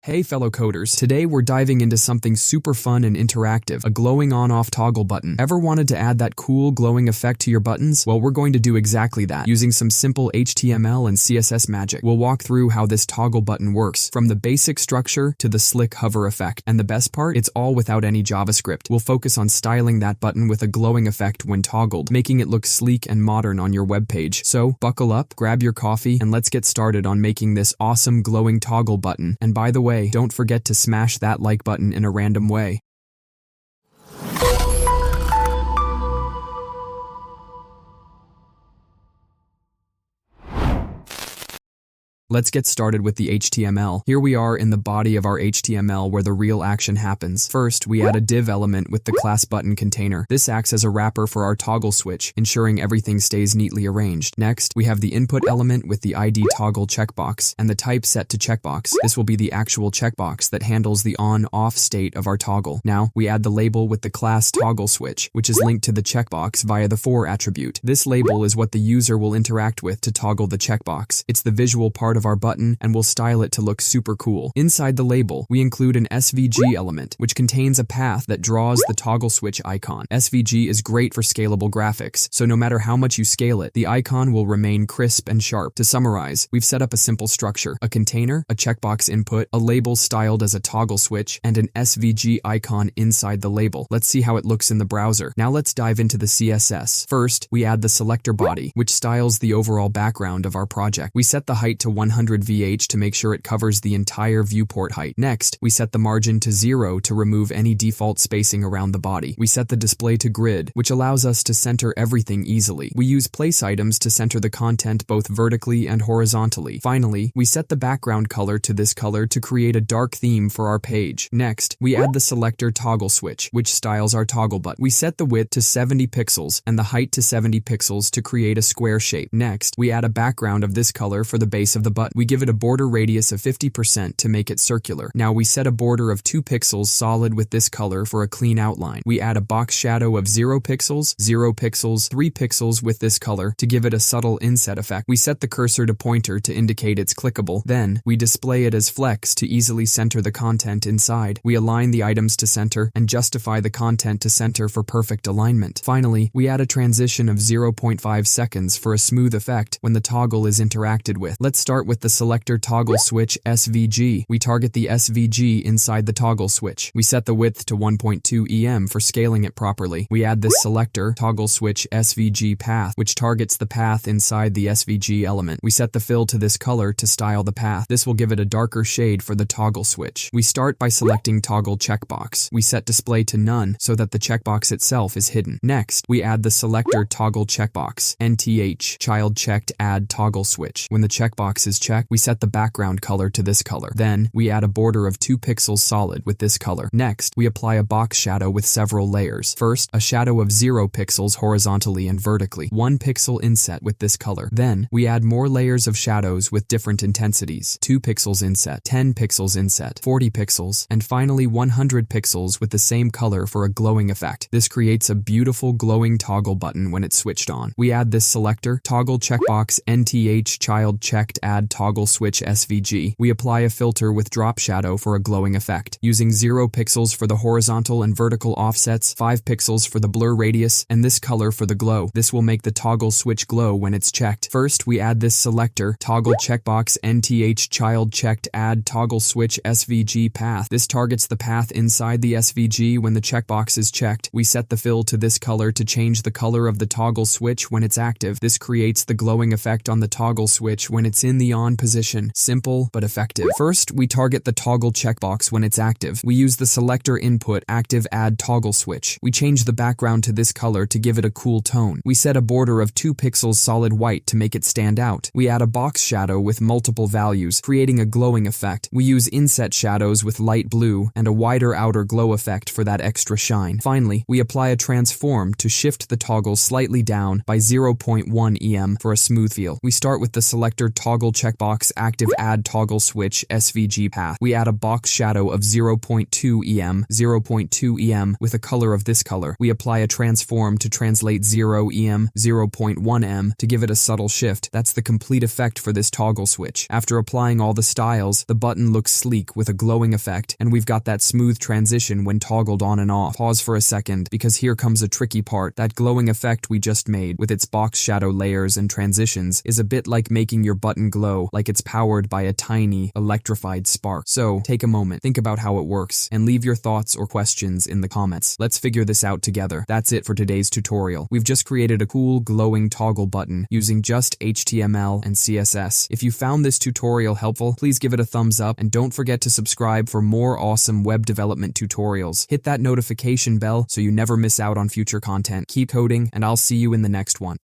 Hey fellow coders, today we're diving into something super fun and interactive, a glowing on-off toggle button. Ever wanted to add that cool glowing effect to your buttons? Well, we're going to do exactly that, using some simple HTML and CSS magic. We'll walk through how this toggle button works, from the basic structure to the slick hover effect. And the best part, it's all without any JavaScript. We'll focus on styling that button with a glowing effect when toggled, making it look sleek and modern on your web page. So, buckle up, grab your coffee, and let's get started on making this awesome glowing toggle button. And by the way, don't forget to smash that like button in a random way. Let's get started with the HTML. Here we are in the body of our HTML where the real action happens. First, we add a div element with the class button container. This acts as a wrapper for our toggle switch, ensuring everything stays neatly arranged. Next, we have the input element with the ID toggle checkbox and the type set to checkbox. This will be the actual checkbox that handles the on-off state of our toggle. Now, we add the label with the class toggle switch, which is linked to the checkbox via the for attribute. This label is what the user will interact with to toggle the checkbox. It's the visual part of our button and we'll style it to look super cool. Inside the label, we include an SVG element, which contains a path that draws the toggle switch icon. SVG is great for scalable graphics, so no matter how much you scale it, the icon will remain crisp and sharp. To summarize, we've set up a simple structure: a container, a checkbox input, a label styled as a toggle switch, and an SVG icon inside the label. Let's see how it looks in the browser. Now let's dive into the CSS. First, we add the selector body, which styles the overall background of our project. We set the height to 100 VH to make sure it covers the entire viewport height. Next, we set the margin to 0 to remove any default spacing around the body. We set the display to grid, which allows us to center everything easily. We use place items to center the content both vertically and horizontally. Finally, we set the background color to this color to create a dark theme for our page. Next, we add the selector toggle switch, which styles our toggle button. We set the width to 70 pixels and the height to 70 pixels to create a square shape. Next, we add a background of this color for the base of the button. We give it a border radius of 50% to make it circular. Now we set a border of 2 pixels solid with this color for a clean outline. We add a box shadow of 0 pixels, 3 pixels with this color to give it a subtle inset effect. We set the cursor to pointer to indicate it's clickable. Then, we display it as flex to easily center the content inside. We align the items to center and justify the content to center for perfect alignment. Finally, we add a transition of 0.5 seconds for a smooth effect when the toggle is interacted with. Let's start with the selector toggle switch SVG. We target the SVG inside the toggle switch. We set the width to 1.2 EM for scaling it properly. We add this selector toggle switch SVG path, which targets the path inside the SVG element. We set the fill to this color to style the path. This will give it a darker shade for the toggle switch. We start by selecting toggle checkbox. We set display to none so that the checkbox itself is hidden. Next, we add the selector toggle checkbox NTH child checked add toggle switch. When the checkbox is checked, we set the background color to this color. Then, we add a border of 2 pixels solid with this color. Next, we apply a box shadow with several layers. First, a shadow of 0 pixels horizontally and vertically, 1 pixel inset with this color. Then, we add more layers of shadows with different intensities, 2 pixels inset, 10 pixels inset, 40 pixels, and finally 100 pixels with the same color for a glowing effect. This creates a beautiful glowing toggle button when it's switched on. We add this selector, toggle checkbox NTH child checked add toggle switch SVG. We apply a filter with drop shadow for a glowing effect, using 0 pixels for the horizontal and vertical offsets, 5 pixels for the blur radius, and this color for the glow. This will make the toggle switch glow when it's checked. First, we add this selector, toggle checkbox NTH child checked add toggle switch SVG path. This targets the path inside the SVG when the checkbox is checked. We set the fill to this color to change the color of the toggle switch when it's active. This creates the glowing effect on the toggle switch when it's in the on position. Simple, but effective. First, we target the toggle checkbox when it's active. We use the selector input active add toggle switch. We change the background to this color to give it a cool tone. We set a border of 2 pixels solid white to make it stand out. We add a box shadow with multiple values, creating a glowing effect. We use inset shadows with light blue and a wider outer glow effect for that extra shine. Finally, we apply a transform to shift the toggle slightly down by 0.1 EM for a smooth feel. We start with the selector toggle checkbox active add toggle switch SVG path. We add a box shadow of 0.2 EM, 0.2 EM with a color of this color. We apply a transform to translate 0 EM, 0.1 M to give it a subtle shift. That's the complete effect for this toggle switch. After applying all the styles, the button looks sleek with a glowing effect, and we've got that smooth transition when toggled on and off. Pause for a second, because here comes a tricky part. That glowing effect we just made, with its box shadow layers and transitions, is a bit like making your button glow, like it's powered by a tiny, electrified spark. So, take a moment, think about how it works, and leave your thoughts or questions in the comments. Let's figure this out together. That's it for today's tutorial. We've just created a cool, glowing toggle button using just HTML and CSS. If you found this tutorial helpful, please give it a thumbs up, and don't forget to subscribe for more awesome web development tutorials. Hit that notification bell so you never miss out on future content. Keep coding, and I'll see you in the next one.